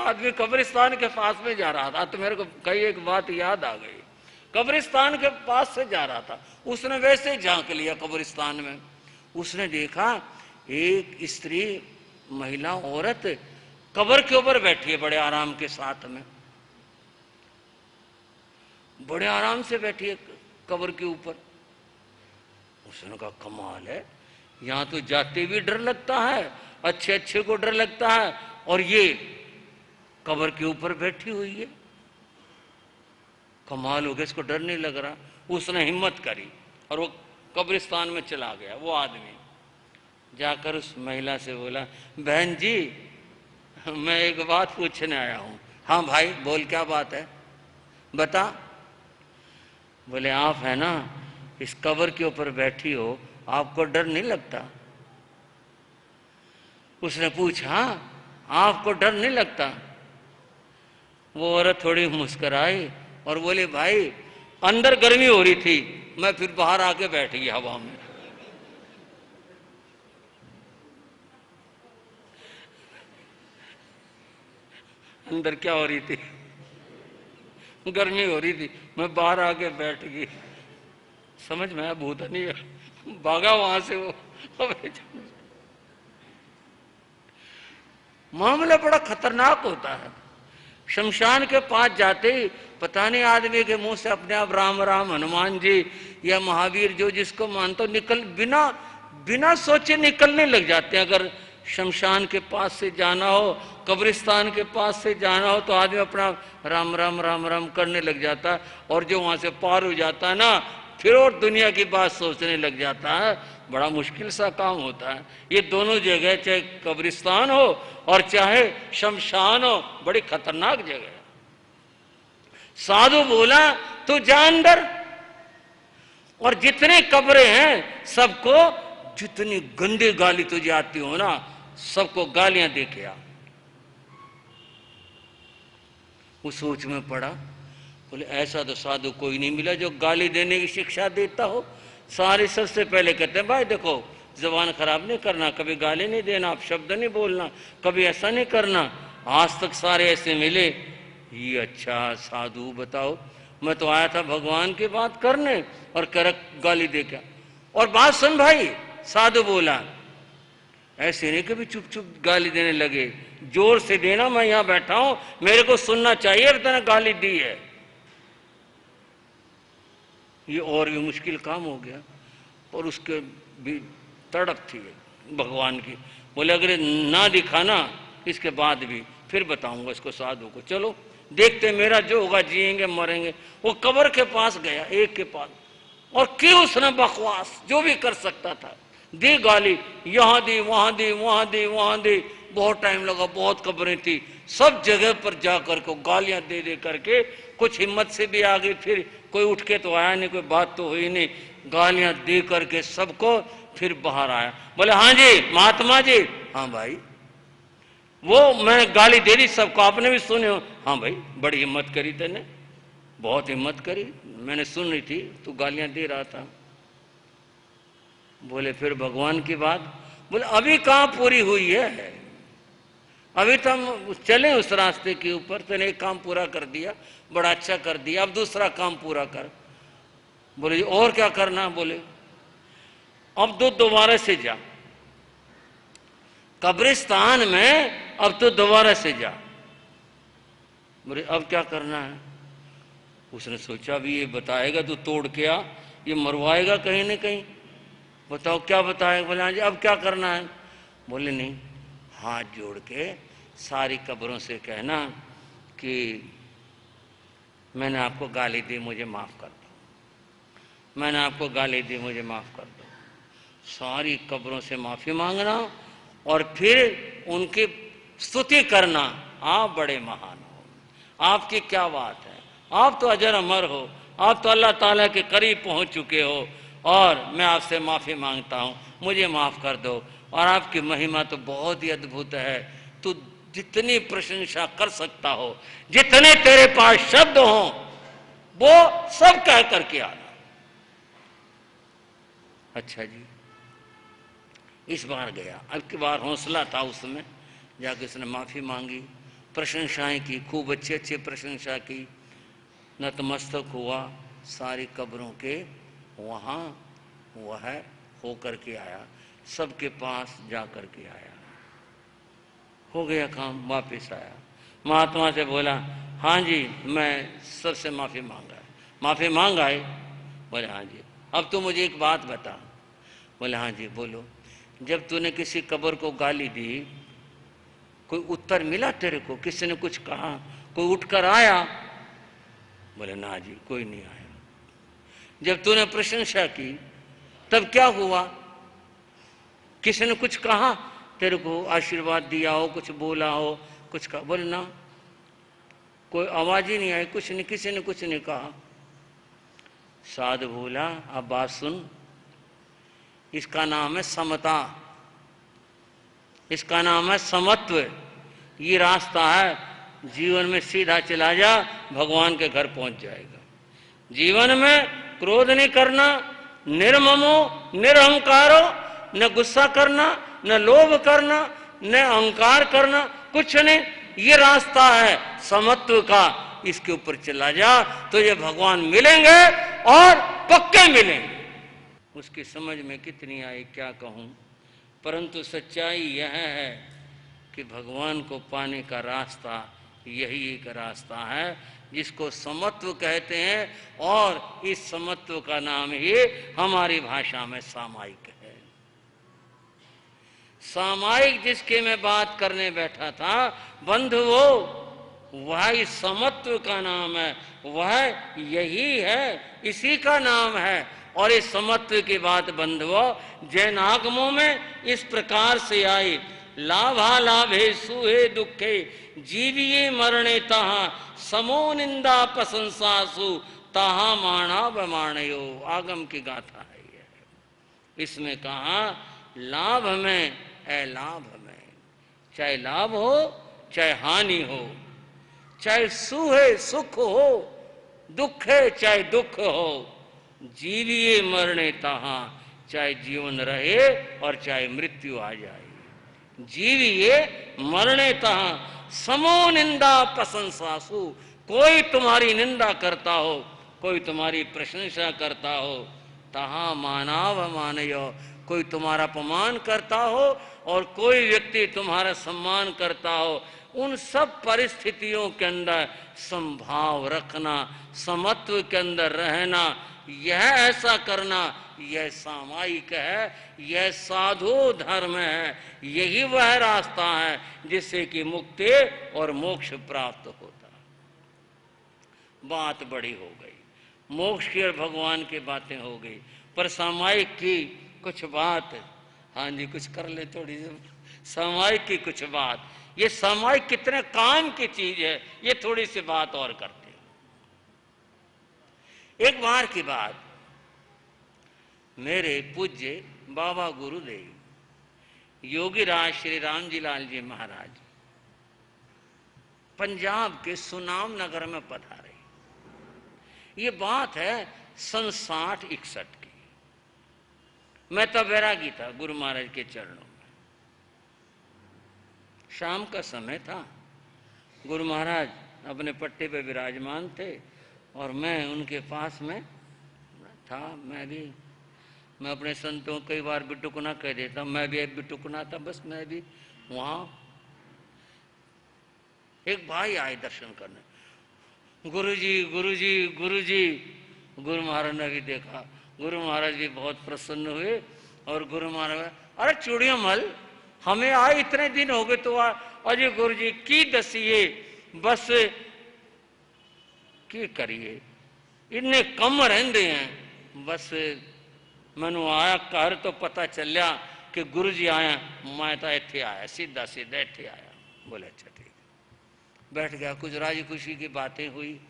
आदमी कब्रिस्तान के पास में जा रहा था, तो मेरे को कई एक बात याद आ गई। कब्रिस्तान के पास से जा रहा था, उसने वैसे ही झांक लिया कब्रिस्तान में। उसने देखा एक स्त्री, महिला, औरत कब्र के ऊपर बैठी है, बड़े आराम के साथ में, बड़े आराम से बैठी है कब्र के ऊपर। उसने कहा कमाल है, यहां तो जाते भी डर लगता है, अच्छे अच्छे को डर लगता है, और ये कब्र के ऊपर बैठी हुई है, कमाल हो गया, इसको डर नहीं लग रहा। उसने हिम्मत करी और वो कब्रिस्तान में चला गया। वो आदमी जाकर उस महिला से बोला, बहन जी मैं एक बात पूछने आया हूं। हाँ भाई बोल, क्या बात है, बता। बोले आप है ना इस कब्र के ऊपर बैठी हो, आपको डर नहीं लगता? उसने पूछा हाँ आपको डर नहीं लगता? वो औरत थोड़ी मुस्कुराई और बोले भाई अंदर गर्मी हो रही थी, मैं फिर बाहर आके बैठ गई हवा में। अंदर क्या हो रही थी? गर्मी हो रही थी, मैं बाहर आके बैठ गई। समझ में आया? भूत नहीं है, भागा वहां से वो। मामला बड़ा खतरनाक होता है। शमशान के पास जाते ही पता नहीं आदमी के मुंह से अपने आप राम राम, हनुमान जी या महावीर जो जिसको मानता हो, निकल बिना बिना सोचे निकलने लग जाते हैं। अगर शमशान के पास से जाना हो, कब्रिस्तान के पास से जाना हो, तो आदमी अपना राम राम राम राम करने लग जाता है, और जो वहां से पार हो जाता है ना, फिर और दुनिया की बात सोचने लग जाता है। बड़ा मुश्किल सा काम होता है ये। दोनों जगह, चाहे कब्रिस्तान हो और चाहे शमशान हो, बड़ी खतरनाक जगह है। साधु बोला तू जा अंदर, और जितने कब्रें हैं सबको जितनी गंदी गाली तुझे आती हो ना, सबको गालियां दे के आ। वो सोच में पड़ा, बोले ऐसा तो साधु कोई नहीं मिला जो गाली देने की शिक्षा देता हो। सारे सबसे पहले कहते हैं भाई देखो जबान खराब नहीं करना, कभी गाली नहीं देना, आप शब्द नहीं बोलना, कभी ऐसा नहीं करना। आज तक सारे ऐसे मिले। ये अच्छा साधु बताओ, मैं तो आया था भगवान की बात करने और कर गाली दे क्या। और बात सुन भाई, साधु बोला ऐसे नहीं कभी चुप चुप गाली देने लगे, जोर से देना, मैं यहां बैठा हूं, मेरे को सुनना चाहिए तूने गाली दी है। ये और भी मुश्किल काम हो गया, और उसके भी तड़प थी भगवान की। बोले अगर ना दिखाना इसके बाद भी फिर बताऊंगा इसको साधु को, चलो देखते मेरा जो होगा, जिएंगे मरेंगे। वो कब्र के पास गया, एक के पास, और की उसने बकवास जो भी कर सकता था दी गाली, यहां दी वहां दी वहां दी वहां दी। बहुत टाइम लगा, बहुत कब्रें थी, सब जगह पर जाकर को गालियां दे दे करके कुछ हिम्मत से भी आ गई। फिर कोई उठ के तो आया नहीं, कोई बात तो हुई नहीं, गालियां दे करके सबको फिर बाहर आया। बोले हाँ जी महात्मा जी। हाँ भाई, वो मैंने गाली दे दी सबको, आपने भी सुने हो? हाँ भाई बड़ी हिम्मत करी तेने, बहुत हिम्मत करी, मैंने सुन रही थी तू गालियां दे रहा था। बोले फिर भगवान की बात? बोले अभी कहाँ पूरी हुई है, अभी तो हम चले उस रास्ते के ऊपर, तूने एक काम पूरा कर दिया, बड़ा अच्छा कर दिया, अब दूसरा काम पूरा कर। बोले और क्या करना? बोले अब तो दोबारा से जा कब्रिस्तान में, अब तो दोबारा से जा। बोले अब क्या करना है? उसने सोचा अभी ये बताएगा तो तोड़ के आ, ये मरवाएगा कहीं न कहीं, बताओ क्या बताएगा। बोले हाँ जी अब क्या करना है? बोले नहीं, हाथ जोड़ के सारी कब्रों से कहना कि मैंने आपको गाली दी, मुझे माफ़ कर दो, मैंने आपको गाली दी, मुझे माफ़ कर दो। सारी कब्रों से माफ़ी मांगना और फिर उनकी स्तुति करना, आप बड़े महान हो, आपकी क्या बात है, आप तो अजर अमर हो, आप तो अल्लाह ताला के करीब पहुंच चुके हो, और मैं आपसे माफ़ी मांगता हूँ, मुझे माफ़ कर दो। और आपकी महिमा तो बहुत ही अद्भुत है, तू जितनी प्रशंसा कर सकता हो, जितने तेरे पास शब्द हों, वो सब कह करके आना। अच्छा जी, इस बार गया, अब की बार हौसला था उसमें, जाके उसने माफ़ी मांगी। प्रशंसाएं की, खूब अच्छे अच्छे प्रशंसा की, नतमस्तक हुआ, सारी कब्रों के वहाँ वह होकर के आया, सबके पास जा कर के आया, हो गया काम, वापस आया, महात्मा से बोला हाँ जी मैं सबसे माफ़ी मांगा है। माफ़ी मांग आए? बोले हाँ जी। अब तो मुझे एक बात बता। बोले हाँ जी बोलो। जब तूने किसी कब्र को गाली दी, कोई उत्तर मिला तेरे को? किसी ने कुछ कहा? कोई उठकर आया? बोले ना जी कोई नहीं आया। जब तूने प्रशंसा की तब क्या हुआ? किसी ने कुछ कहा तेरे को, आशीर्वाद दिया हो, कुछ बोला हो, कुछ कहा? बोले ना, कोई आवाज ही नहीं आई, कुछ नहीं, किसी ने कुछ नहीं कहा। साधु बोला अब बात सुन, इसका नाम है समता, इसका नाम है समत्व। ये रास्ता है, जीवन में सीधा चला जा, भगवान के घर पहुंच जाएगा। जीवन में क्रोध नहीं करना, निर्ममो निरहंकारो, न गुस्सा करना, न लोभ करना, न अहंकार करना, कुछ नहीं। ये रास्ता है समत्व का, इसके ऊपर चला जा तो ये भगवान मिलेंगे और पक्के मिलेंगे। उसकी समझ में कितनी आई क्या कहूं, परंतु सच्चाई यह है कि भगवान को पाने का रास्ता यही एक रास्ता है जिसको समत्व कहते हैं, और इस समत्व का नाम ही हमारी भाषा में सामायिक है। सामायिक जिसके मैं बात करने बैठा था बंधुओं, वह इस समत्व का नाम है, वह यही है, इसी का नाम है। और इस समत्व की बात बंधुओं जैन आगमों में इस प्रकार से आई, लाभा लाभे सुहे दुखे जीविये मरणे तहा समो निंदा प्रशंसासु तहा माणा बमाणयो। आगम की गाथा है यह। इसमें कहा लाभ में अलाभ में, चाहे लाभ हो चाहे हानि हो, चाहे सुख है सुख हो, दुख है चाहे दुख हो, जीविये मरणे तहा, चाहे जीवन रहे और चाहे मृत्यु आ जाए, जीविये मरणे तहा समो निंदा प्रशंसासु। कोई तुम्हारी निंदा करता हो, कोई तुम्हारी प्रशंसा करता हो, तहा मानाव मानयो, कोई तुम्हारा अपमान करता हो और कोई व्यक्ति तुम्हारा सम्मान करता हो, उन सब परिस्थितियों के अंदर संभाव रखना, समत्व के अंदर रहना, यह ऐसा करना, यह सामायिक है, यह साधु धर्म है, यही वह रास्ता है जिससे कि मुक्ति और मोक्ष प्राप्त होता है। बात बड़ी हो गई, मोक्ष की और भगवान की बातें हो गई, पर सामायिक की कुछ बात, हाँ जी कुछ कर ले थोड़ी सी सामायिक की कुछ बात। ये सामायिक कितने काम की चीज है, ये थोड़ी सी बात और करते हैं। एक बार की बात, मेरे पूज्य बाबा गुरुदेव योगीराज श्री राम जी लाल जी महाराज पंजाब के सुनाम नगर में पधारे। ये बात है सन 60-61 की। मैं तब वैरागी था गुरु महाराज के चरणों में। शाम का समय था, गुरु महाराज अपने पट्टे पे विराजमान थे और मैं उनके पास में था। मैं अपने संतों कई बार बिटुकना कह देता, मैं भी बिटुकना था, बस मैं भी वहां। एक भाई आए दर्शन करने, गुरुजी गुरुजी गुरुजी। गुरु महाराज ने भी देखा, गुरु महाराज भी बहुत प्रसन्न हुए और गुरु महाराज, अरे चूड़िया मल हमें आए इतने दिन हो गए तो अजय गुरु जी की दसिए, बस की करिए, इन्ने कम रहंदे हैं। बस मैनू आया घर तो पता चलिया कि गुरु जी आया, मैं तो इत्थे आया, सीधा सीधा इत्थे आया। बोले अच्छा ठीक, बैठ गया। कुछ राजी खुशी की बातें हुई।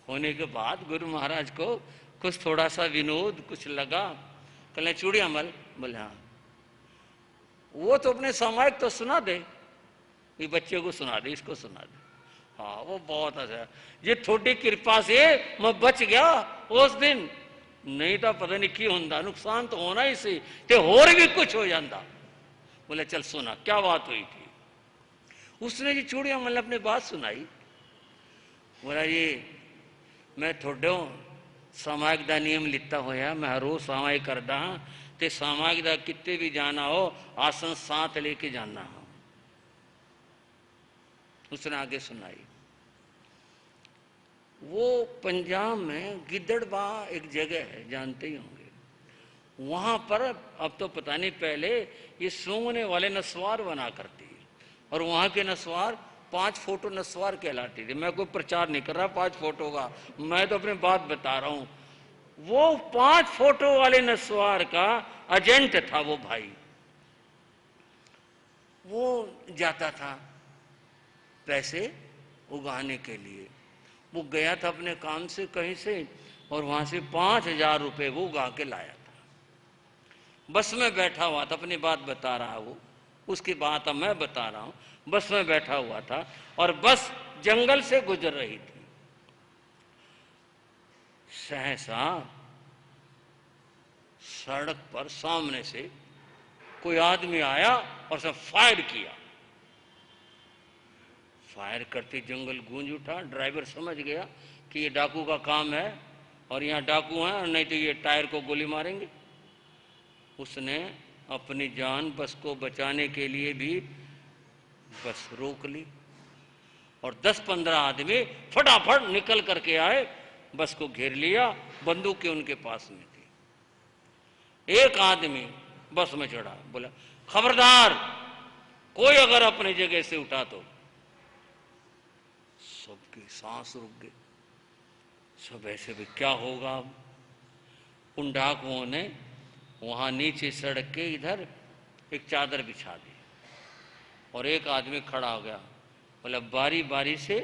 होने के बाद गुरु महाराज को कुछ थोड़ा सा विनोद कुछ लगा। कहले चूड़िया मल? बोले हाँ। वो तो अपने सामायिक तो सुना दे, ये बच्चे को सुना दे, इसको सुना दे। हाँ वो बहुत अच्छा, ये थोड़ी कृपा से मैं बच गया उस दिन, नहीं तो पता नहीं की होता, नुकसान तो होना ही सी ते होर भी कुछ हो जाता। बोले चल सुना क्या बात हुई थी। उसने जी चूड़िया मतलब अपने बात सुनाई। बोला ये मैं थोड़ो सामाजिक दा नियम लिता होया, मैं हर रोज सामाजिक करदा हाँ, ते सामाजिक दा कितने भी जाना हो आसन साथ लेके जाना हो। उसने आगे सुनाई। वो पंजाब में गिद्दड़बा एक जगह है, जानते ही होंगे। वहां पर अब तो पता नहीं, पहले ये सूंघने वाले नस्वार बना करती है, और वहां के नस्वार 5 फोटो नस्वार कहलाती थी। मैं कोई प्रचार नहीं कर रहा 5 फोटो का, मैं तो अपनी बात बता रहा हूं। वो 5 फोटो वाले नस्वार का एजेंट था वो भाई। वो जाता था पैसे उगाने के लिए। वो गया था अपने काम से कहीं से, और वहां से 5,000 रुपये वो उगा के लाया था। बस में बैठा हुआ था, अपनी बात बता रहा वो, उसकी बात अब मैं बता रहा हूं। बस में बैठा हुआ था और बस जंगल से गुजर रही थी। सहसा सड़क पर सामने से कोई आदमी आया और उसने फायर किया। फायर करते जंगल गूंज उठा। ड्राइवर समझ गया कि ये डाकू का काम है, और यहाँ डाकू हैं, और नहीं तो ये टायर को गोली मारेंगे। उसने अपनी जान बस को बचाने के लिए भी बस रोक ली, और 10-15 आदमी फटाफट निकल करके आए, बस को घेर लिया। बंदूकें उनके पास में थी। एक आदमी बस में चढ़ा, बोला खबरदार कोई अगर अपनी जगह से उठा तो। सबकी सांस रुक गई। सब ऐसे भी क्या होगा। उन डाकुओं ने वहां नीचे सड़क के इधर एक चादर बिछा दी, और एक आदमी खड़ा हो गया। बोला बारी बारी से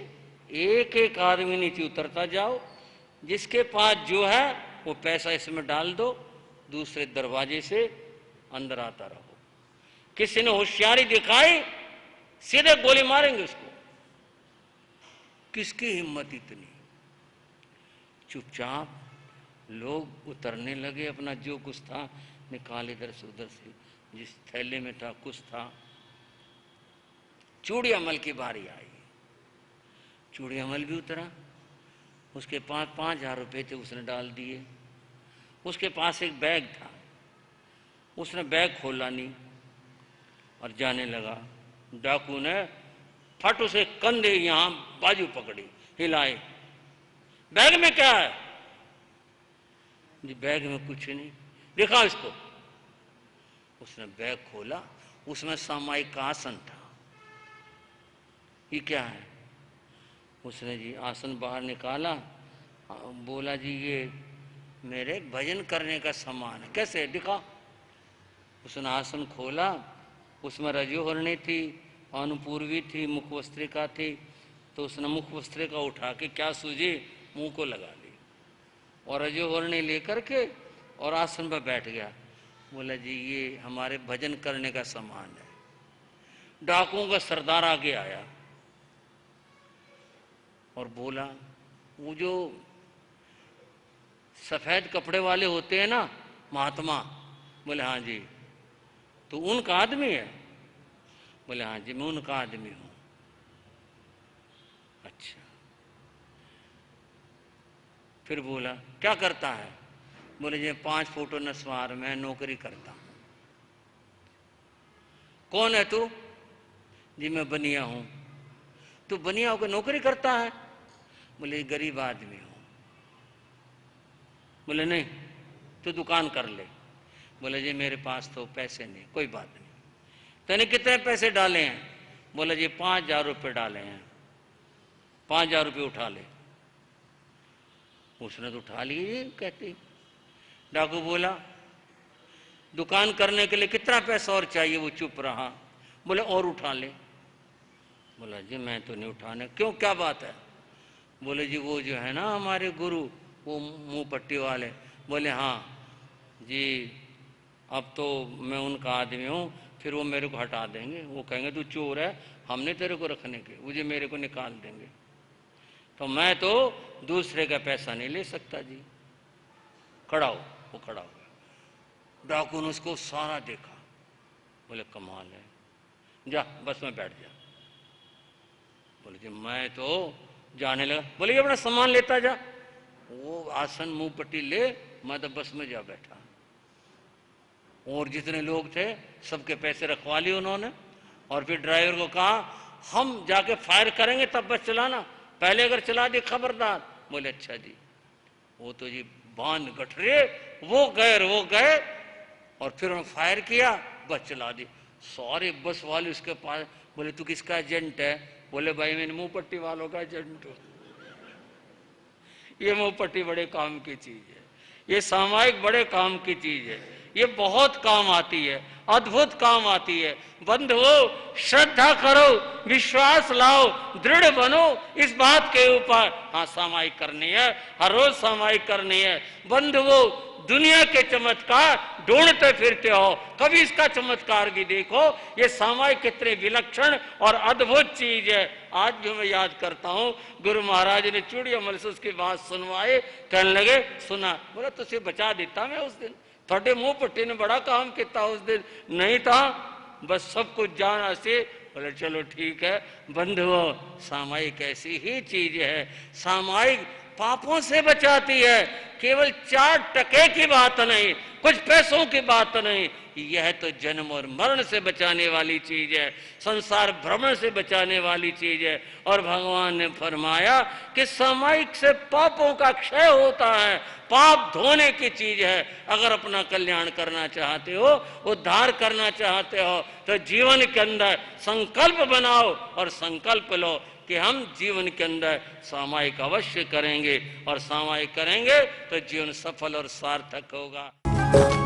एक एक आदमी नीचे उतरता जाओ, जिसके पास जो है वो पैसा इसमें डाल दो, दूसरे दरवाजे से अंदर आता रहो। किसी ने होशियारी दिखाई, सीधे गोली मारेंगे उसको। किसकी हिम्मत इतनी। चुपचाप लोग उतरने लगे, अपना जो कुछ था निकाल इधर से उधर से, जिस थैले में था कुछ था। चूड़ियामल की बारी आई। चूड़ियामल भी उतरा। उसके पास 5,000 रुपये थे, उसने डाल दिए। उसके पास एक बैग था, उसने बैग खोला नहीं और जाने लगा। डाकू ने फट उसे कंधे यहां बाजू पकड़ी, हिलाए। बैग में क्या है? जी बैग में कुछ नहीं। दिखा इसको। उसने बैग खोला, उसमें सामायिक का आसन था। ये क्या है? उसने जी आसन बाहर निकाला, बोला जी ये मेरे भजन करने का सामान है। कैसे? दिखा। उसने आसन खोला, उसमें रजोहरणी थी, अनुपूर्वी थी, मुखवस्त्रिका थी। तो उसने मुखवस्त्रिका उठा के क्या सूझी, मुंह को लगा ली, और रजोहरणी लेकर के और आसन पर बैठ गया। बोला जी ये हमारे भजन करने का सामान है। डाकुओं का सरदार आगे आया और बोला, वो जो सफेद कपड़े वाले होते हैं ना महात्मा? बोले हाँ जी। तो उनका आदमी है? बोले हाँ जी मैं उनका आदमी हूं। अच्छा। फिर बोला क्या करता है? बोले जी 5 फोटो नस्वार में नौकरी करता हूं। कौन है तू? जी मैं बनिया हूं। तू बनिया होकर नौकरी करता है? बोले गरीब आदमी हूं। बोले नहीं तू दुकान कर ले। बोले जी मेरे पास तो पैसे नहीं। कोई बात नहीं। तूने कितने पैसे डाले हैं? बोले जी 5,000 रुपये डाले हैं। 5,000 रुपये उठा ले। उसने तो उठा लिए कहती। डाकू बोला दुकान करने के लिए कितना पैसा और चाहिए? वो चुप रहा। बोले और उठा ले। बोला जी मैं तो नहीं उठाने। क्यों, क्या बात है? बोले जी वो जो है ना हमारे गुरु, वो मुंह पट्टी वाले। बोले हाँ जी अब तो मैं उनका आदमी हूँ, फिर वो मेरे को हटा देंगे। वो कहेंगे तू चोर है, हमने तेरे को रखने के, मुझे मेरे को निकाल देंगे। तो मैं तो दूसरे का पैसा नहीं ले सकता जी। खड़ा हो। वो खड़ा हो गया। डाकू ने उसको सारा देखा। बोले कमाल है, जा बस में बैठ जा। बोले जी मैं तो जाने लगा। बोले ये अपना सामान लेता जा। वो आसन मुंह पट्टी ले, मैं तो बस में जा बैठा। और जितने लोग थे सबके पैसे रखवा लिए उन्होंने, और फिर ड्राइवर को कहा हम जाके फायर करेंगे तब बस चलाना, पहले अगर चला दी खबरदार। बोले अच्छा जी। वो तो जी बांध गठरे, वो गए और फिर उन्होंने फायर किया, बस चला दी। सारे बस वाले उसके पास। बोले तू किसका एजेंट है? बोले भाई मैंने मुंह पट्टी वालों का एजेंट हूं। ये मुंह पट्टी बड़े काम की चीज है, ये सामायिक बड़े काम की चीज है, ये बहुत काम आती है, अद्भुत काम आती है। बंधुओं श्रद्धा करो, विश्वास लाओ, दृढ़ बनो इस बात के ऊपर। हाँ सामायिक करनी है, हर रोज सामायिक करनी है। बंधुओं दुनिया के चमत्कार ढूंढते फिरते हो, कभी इसका चमत्कार भी देखो। ये सामायिक कितने विलक्षण और अद्भुत चीज है। आज भी मैं याद करता हूँ, गुरु महाराज ने चूड़िया मलसूस की बात सुनवाए, कहने लगे सुना। बोला तुझे बचा देता मैं उस दिन, थोड़े मुंह पट्टी ने बड़ा काम किया उस दिन, नहीं था बस सब कुछ जाना से। बोले चलो ठीक है। बंधुओं सामायिक ऐसी ही चीज है, सामायिक पापों से बचाती है। केवल 4 टके की बात नहीं, कुछ पैसों की बात नहीं, यह तो जन्म और मरण से बचाने वाली चीज है, संसार भ्रमण से बचाने वाली चीज है। और भगवान ने फरमाया कि सामायिक से पापों का क्षय होता है, पाप धोने की चीज है। अगर अपना कल्याण करना चाहते हो, उद्धार करना चाहते हो, तो जीवन के अंदर संकल्प बनाओ और संकल्प लो कि हम जीवन के अंदर सामायिक अवश्य करेंगे, और सामायिक करेंगे तो जीवन सफल और सार्थक होगा।